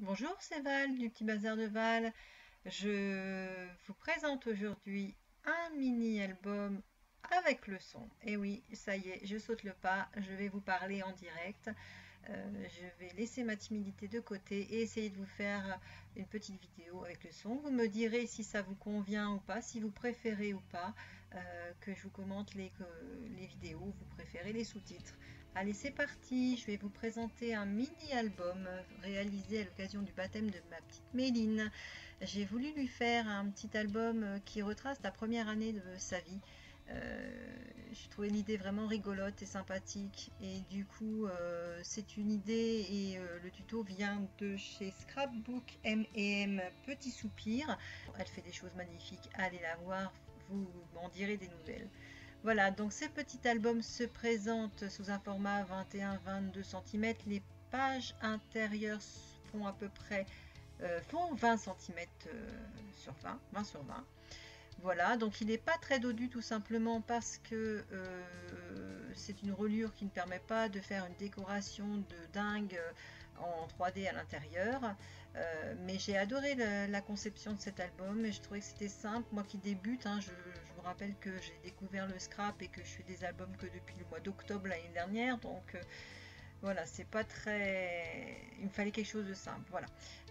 Bonjour, c'est Val du Petit Bazar de Val. Je vous présente aujourd'hui un mini-album avec le son. Et oui, ça y est, je saute le pas, je vais vous parler en direct. Je vais laisser ma timidité de côté et essayer de vous faire une petite vidéo avec le son. Vous me direz si ça vous convient ou pas, si vous préférez ou pas que je vous commente les vidéos, vous préférez les sous-titres. Allez, c'est parti, je vais vous présenter un mini-album réalisé à l'occasion du baptême de ma petite Méline. J'ai voulu lui faire un petit album qui retrace la première année de sa vie. J'ai trouvé l'idée vraiment rigolote et sympathique et du coup c'est une idée et le tuto vient de chez Scrapbook M&M Petit Soupir. Elle fait des choses magnifiques, allez la voir, vous m'en direz des nouvelles. Voilà, donc ce petit album se présente sous un format 21-22 cm. Les pages intérieures font à peu près font 20 cm sur 20 sur 20. Voilà, donc il n'est pas très dodu tout simplement parce que c'est une reliure qui ne permet pas de faire une décoration de dingue en 3D à l'intérieur. Mais j'ai adoré la conception de cet album et je trouvais que c'était simple. Moi qui débute, hein, je vous rappelle que j'ai découvert le scrap et que je fais des albums que depuis le mois d'octobre l'année dernière. Donc voilà, c'est pas très... Il me fallait quelque chose de simple, voilà.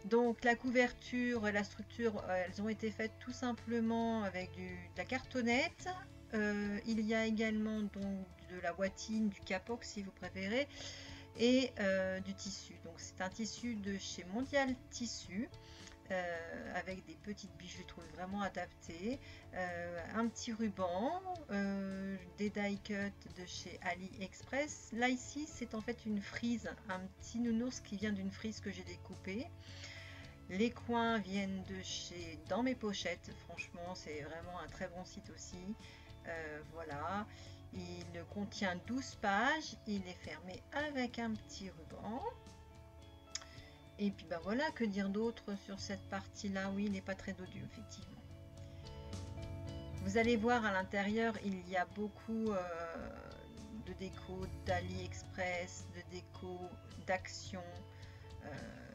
Donc la couverture et la structure, elles ont été faites tout simplement avec de la cartonnette. Il y a également donc de la watine, du capox si vous préférez, et du tissu. Donc c'est un tissu de chez Mondial Tissu. Avec des petites biches, je les trouve vraiment adaptées. Un petit ruban, des die cut de chez AliExpress. Là ici, c'est en fait une frise, un petit nounours qui vient d'une frise que j'ai découpée. Les coins viennent de chez Dans mes pochettes. Franchement, c'est vraiment un très bon site aussi. Voilà. Il contient 12 pages. Il est fermé avec un petit ruban. Et puis bah voilà, que dire d'autre sur cette partie-là? Oui, il n'est pas très dodu, effectivement. Vous allez voir à l'intérieur, il y a beaucoup de déco d'AliExpress, de déco d'Action.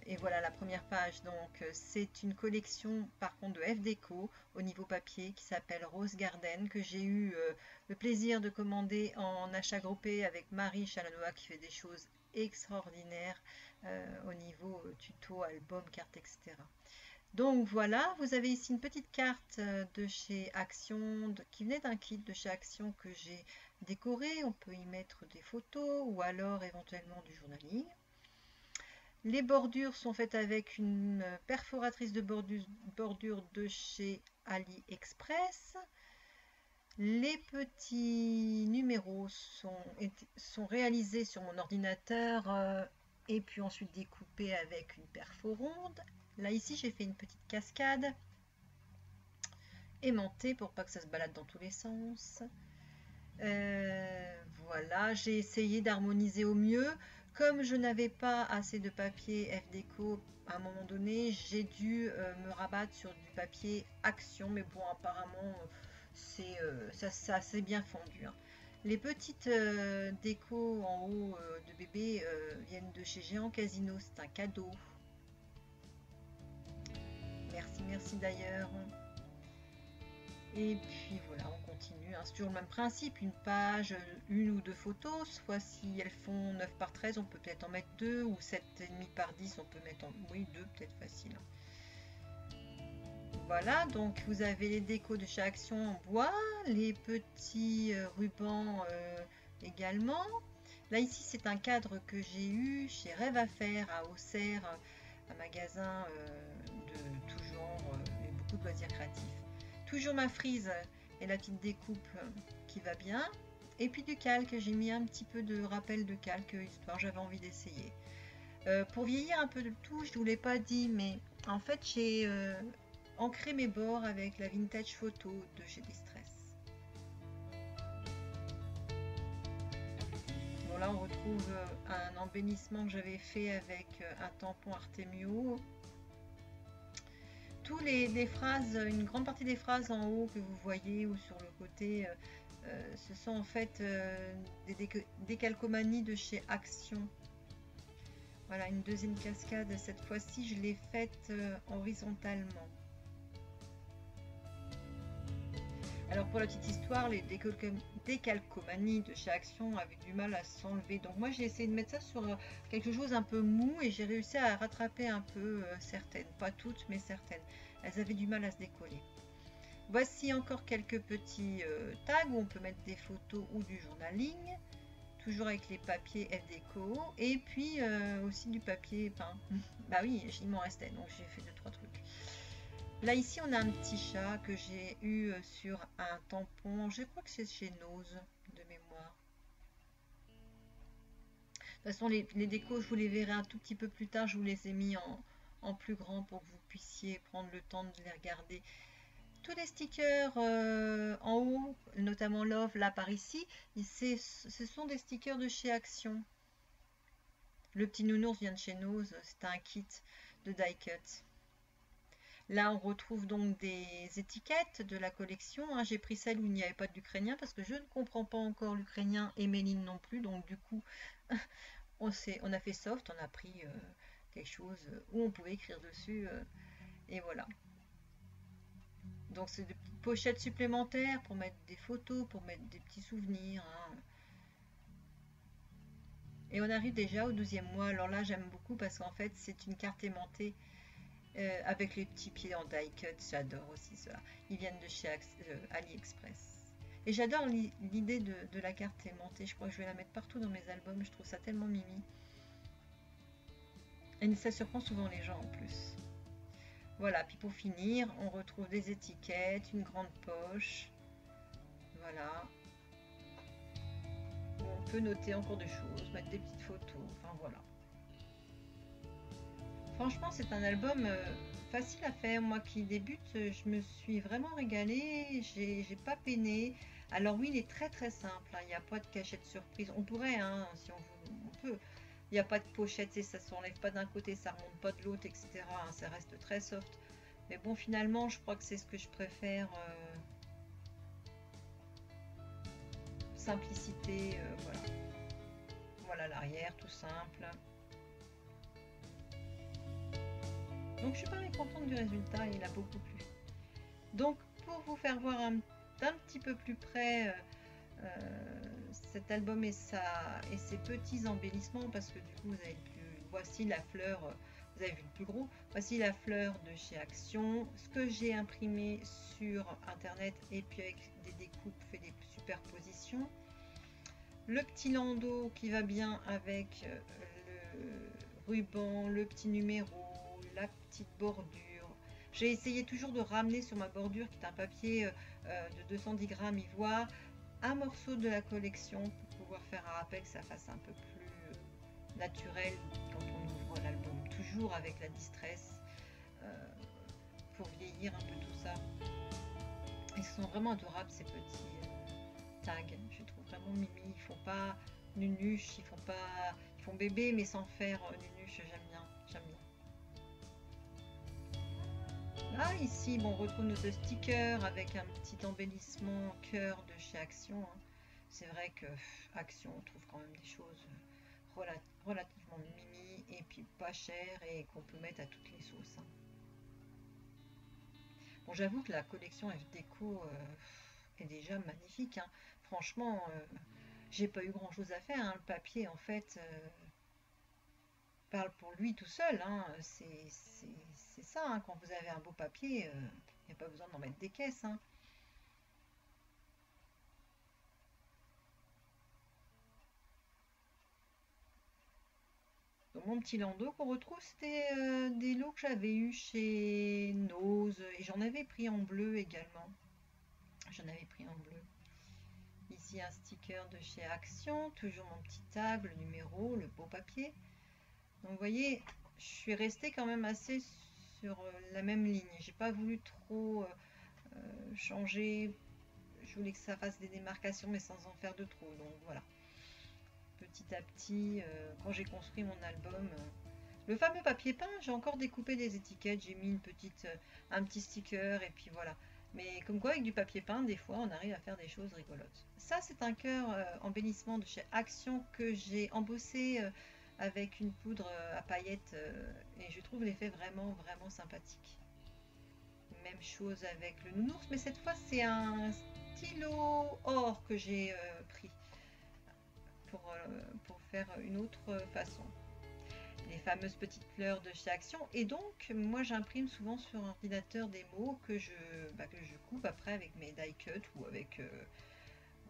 Et voilà la première page. Donc c'est une collection par contre de F-Déco au niveau papier qui s'appelle Rose Garden que j'ai eu le plaisir de commander en achat groupé avec Marie Chalanoa qui fait des choses extraordinaires au niveau tuto, album, carte, etc. Donc voilà, vous avez ici une petite carte de chez Action, qui venait d'un kit de chez Action que j'ai décoré. On peut y mettre des photos ou alors éventuellement du journaling. Les bordures sont faites avec une perforatrice de bordure de chez AliExpress. Les petits numéros sont réalisés sur mon ordinateur et puis ensuite découpés avec une perfo ronde. Là ici j'ai fait une petite cascade aimantée pour pas que ça se balade dans tous les sens. Voilà, j'ai essayé d'harmoniser au mieux. Comme je n'avais pas assez de papier F-Déco, à un moment donné, j'ai dû me rabattre sur du papier Action, mais bon, apparemment, ça s'est bien fondu, hein. Les petites décos en haut de bébé viennent de chez Géant Casino, c'est un cadeau. Merci, merci d'ailleurs. Et puis voilà, on continue, hein. C'est toujours le même principe, une page, une ou deux photos, soit si elles font 9 par 13, on peut peut-être en mettre 2, ou 7,5 par 10, on peut mettre en... Oui, 2, peut-être facile, hein. Voilà, donc vous avez les décos de chaque action en bois, les petits rubans également. Là ici c'est un cadre que j'ai eu chez Rêve à faire à Auxerre, un magasin de tout genre et beaucoup de loisirs créatifs. Toujours ma frise et la petite découpe qui va bien. Et puis du calque, j'ai mis un petit peu de rappel de calque, histoire j'avais envie d'essayer. Pour vieillir un peu de tout, je ne vous l'ai pas dit, mais en fait j'ai ancré mes bords avec la vintage photo de chez Distress. Bon là on retrouve un embellissement que j'avais fait avec un tampon Artemio. Tous les phrases, une grande partie des phrases en haut que vous voyez ou sur le côté, ce sont en fait des décalcomanies de chez Action. Voilà, une deuxième cascade. Cette fois-ci, je l'ai faite horizontalement. Alors pour la petite histoire, les décalcomanies de chez Action avaient du mal à s'enlever. Donc moi j'ai essayé de mettre ça sur quelque chose un peu mou et j'ai réussi à rattraper un peu certaines. Pas toutes, mais certaines. Elles avaient du mal à se décoller. Voici encore quelques petits tags où on peut mettre des photos ou du journaling. Toujours avec les papiers FDeco. Et puis aussi du papier peint. Bah oui, il m'en restait, donc j'ai fait 2-3 trucs. Là, ici, on a un petit chat que j'ai eu sur un tampon. Je crois que c'est chez Nose, de mémoire. De toute façon, les décos, je vous les verrai un tout petit peu plus tard. Je vous les ai mis en plus grand pour que vous puissiez prendre le temps de les regarder. Tous les stickers en haut, notamment Love, là par ici, ce sont des stickers de chez Action. Le petit nounours vient de chez Nose. C'est un kit de die cut. Là, on retrouve donc des étiquettes de la collection. Hein. J'ai pris celle où il n'y avait pas d'ukrainien parce que je ne comprends pas encore l'ukrainien et Méline non plus. Donc du coup, on a fait soft, on a pris quelque chose où on pouvait écrire dessus. Et voilà. Donc c'est des petites pochettes supplémentaires pour mettre des photos, pour mettre des petits souvenirs. Hein. Et on arrive déjà au 12e mois. Alors là, j'aime beaucoup parce qu'en fait, c'est une carte aimantée. Avec les petits pieds en die cut, j'adore aussi cela. Ils viennent de chez AliExpress. Et j'adore l'idée de la carte aimantée. Je crois que je vais la mettre partout dans mes albums. Je trouve ça tellement mimi. Et ça surprend souvent les gens en plus. Voilà, puis pour finir, on retrouve des étiquettes, une grande poche. Voilà. On peut noter encore des choses, mettre des petites photos. Enfin voilà. Franchement, c'est un album facile à faire. Moi qui débute, je me suis vraiment régalée. J'ai pas peiné. Alors oui, il est très très simple. Hein. Il n'y a pas de cachette surprise. On pourrait, hein, si on peut. Il n'y a pas de pochette et ça s'enlève pas d'un côté, ça remonte pas de l'autre, etc. Hein. Ça reste très soft. Mais bon, finalement, je crois que c'est ce que je préfère. Simplicité, voilà. Voilà l'arrière, tout simple. Donc je suis pas mécontente du résultat, il a beaucoup plu. Donc pour vous faire voir d'un petit peu plus près cet album et ses petits embellissements, parce que du coup vous avez le plus, voici la fleur, vous avez vu le plus gros, voici la fleur de chez Action, ce que j'ai imprimé sur internet et puis avec des découpes fait des superpositions, le petit landau qui va bien avec le ruban, le petit numéro, la petite bordure. J'ai essayé toujours de ramener sur ma bordure, qui est un papier de 210 grammes ivoire, un morceau de la collection pour pouvoir faire un rappel, que ça fasse un peu plus naturel quand on ouvre l'album. Toujours avec la distress pour vieillir un peu tout ça. Ils sont vraiment adorables ces petits tags. Je trouve vraiment mimi. Ils font pas nunuche, ils font bébé mais sans faire nunuche. J'aime bien, j'aime bien. Là, ici, bon, on retrouve notre sticker avec un petit embellissement cœur de chez Action. Hein. C'est vrai que Action, on trouve quand même des choses relativement mimi et puis pas chères et qu'on peut mettre à toutes les sauces. Hein. Bon, j'avoue que la collection FDeco est déjà magnifique. Hein. Franchement, j'ai pas eu grand chose à faire. Hein. Le papier, en fait, parle pour lui tout seul. Hein. C'est ça, hein. Quand vous avez un beau papier, il n'y a pas besoin d'en mettre des caisses. Hein. Donc, mon petit landau qu'on retrouve, c'était des lots que j'avais eu chez Nose. Et j'en avais pris en bleu également. J'en avais pris en bleu. Ici, un sticker de chez Action. Toujours mon petit tag, le numéro, le beau papier. Donc, vous voyez, je suis restée quand même assez sur la même ligne. J'ai pas voulu trop changer. Je voulais que ça fasse des démarcations mais sans en faire de trop. Donc voilà. Petit à petit, quand j'ai construit mon album, le fameux papier peint, j'ai encore découpé des étiquettes. J'ai mis un petit sticker et puis voilà. Mais comme quoi avec du papier peint, des fois on arrive à faire des choses rigolotes. Ça c'est un cœur embellissement de chez Action que j'ai embossé avec une poudre à paillettes et je trouve l'effet vraiment vraiment sympathique. Même chose avec le nounours, mais cette fois c'est un stylo or que j'ai pris pour faire une autre façon. Les fameuses petites fleurs de chez Action. Et donc, moi j'imprime souvent sur un ordinateur des mots que je coupe après avec mes die cut ou avec...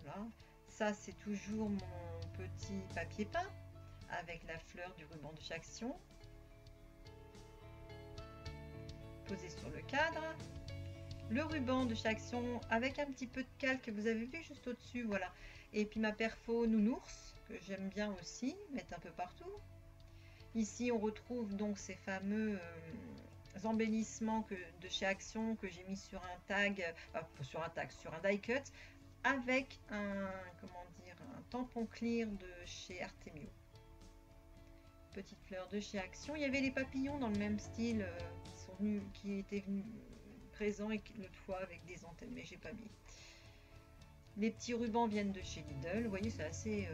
voilà. Ça, c'est toujours mon petit papier peint avec la fleur du ruban de chez Action. Posé sur le cadre. Le ruban de chez Action avec un petit peu de calque, vous avez vu juste au-dessus, voilà. Et puis ma perfo nounours, que j'aime bien aussi, mettre un peu partout. Ici, on retrouve donc ces fameux embellissements de chez Action que j'ai mis sur un tag, sur un die cut, avec un tampon clear de chez Artemio. Petite fleur de chez Action. Il y avait les papillons dans le même style qui étaient venus présents et l'autre fois avec des antennes, mais j'ai pas mis. Les petits rubans viennent de chez Lidl. Vous voyez, c'est assez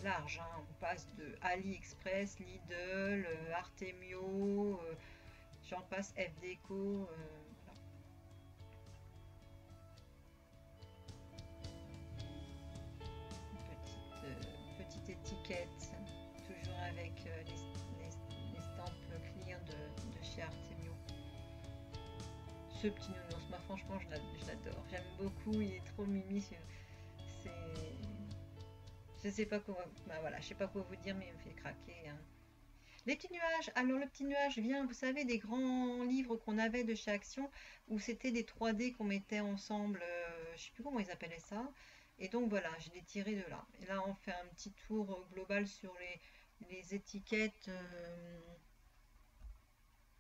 large. Hein. On passe de AliExpress, Lidl, Artemio, j'en passe FDeco. Voilà. Petite étiquette, toujours avec les stampes clear de chez Artemio. Ce petit nounours, moi franchement, je l'adore. J'aime beaucoup, il est trop mimi. Je sais pas quoi, voilà, je sais pas quoi vous dire, mais il me fait craquer. Hein. Les petits nuages. Alors le petit nuage vient, vous savez, des grands livres qu'on avait de chez Action, où c'était des 3D qu'on mettait ensemble. Je sais plus comment ils appelaient ça. Et donc voilà, je l'ai tiré de là. Et là, on fait un petit tour global sur les étiquettes,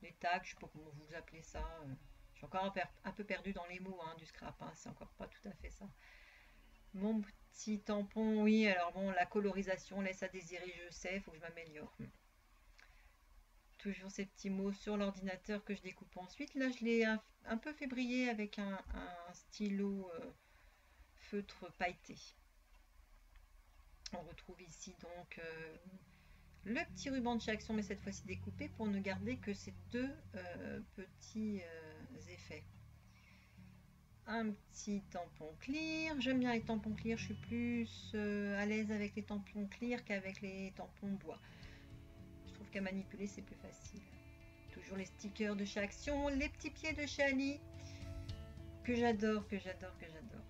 les tags, je sais pas comment vous appelez ça. Je suis encore un peu perdue dans les mots hein, du scrap. Hein, c'est encore pas tout à fait ça. Mon petit tampon, oui, alors bon, la colorisation laisse à désirer, je sais, il faut que je m'améliore. Toujours ces petits mots sur l'ordinateur que je découpe ensuite. Là, je l'ai un peu fait briller avec un stylo feutre pailleté. On retrouve ici donc le petit ruban de chez Action, mais cette fois-ci découpé pour ne garder que ces deux petits effets. Un petit tampon clear. J'aime bien les tampons clear, je suis plus à l'aise avec les tampons clear qu'avec les tampons bois. Je trouve qu'à manipuler c'est plus facile. Toujours les stickers de chez Action, les petits pieds de chez Ali, que j'adore, que j'adore, que j'adore.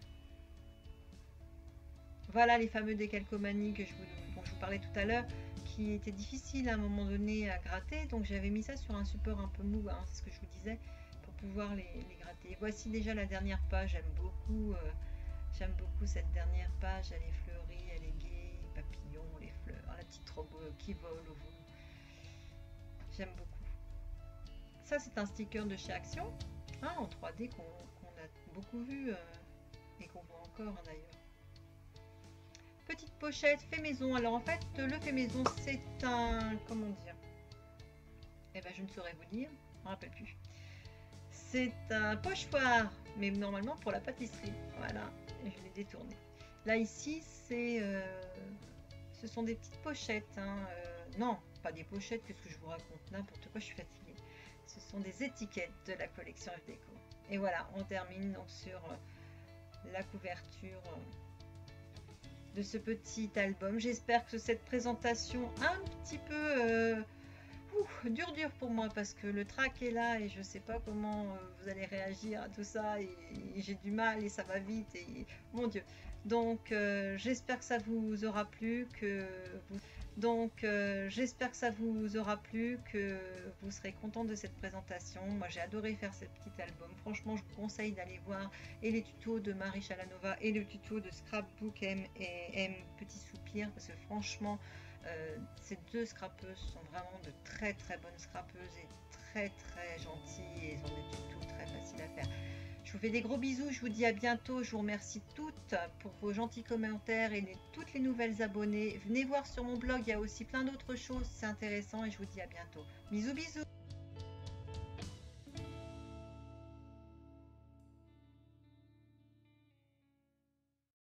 Voilà les fameux décalcomanies dont je vous parlais tout à l'heure, qui étaient difficiles à un moment donné à gratter, donc j'avais mis ça sur un support un peu mou, hein, c'est ce que je vous disais, pouvoir les gratter. Voici déjà la dernière page, j'aime beaucoup cette dernière page, elle est fleurie, elle est gaie, les papillons, les fleurs, la petite robe qui vole au vent. J'aime beaucoup. Ça c'est un sticker de chez Action, hein, en 3D qu'on a beaucoup vu et qu'on voit encore hein, d'ailleurs. Petite pochette fait maison. Alors en fait le fait maison c'est un, comment dire, eh ben je ne saurais vous dire, je ne me rappelle plus. C'est un pochoir, mais normalement pour la pâtisserie. Voilà, et je l'ai détourné. Là ici, ce sont des petites pochettes. Hein. Non, pas des pochettes, qu'est-ce que je vous raconte? N'importe quoi, je suis fatiguée. Ce sont des étiquettes de la collection FDeco. Et voilà, on termine donc sur la couverture de ce petit album. J'espère que cette présentation un petit peu... dur pour moi parce que le trac est là et je sais pas comment vous allez réagir à tout ça et j'ai du mal et ça va vite et mon Dieu. Donc j'espère que ça vous aura plu, j'espère que ça vous aura plu, que vous serez content de cette présentation. Moi j'ai adoré faire ce petit album. Franchement je vous conseille d'aller voir et les tutos de Marie Chalanova et le tuto de Scrapbook M et M Petit Soupir parce que franchement ces deux scrapeuses sont vraiment de très très bonnes scrapeuses et très très gentilles et elles ont des tutos très faciles à faire. Je vous fais des gros bisous, je vous dis à bientôt, je vous remercie toutes pour vos gentils commentaires et toutes les nouvelles abonnées. Venez voir sur mon blog, il y a aussi plein d'autres choses, c'est intéressant et je vous dis à bientôt. Bisous bisous.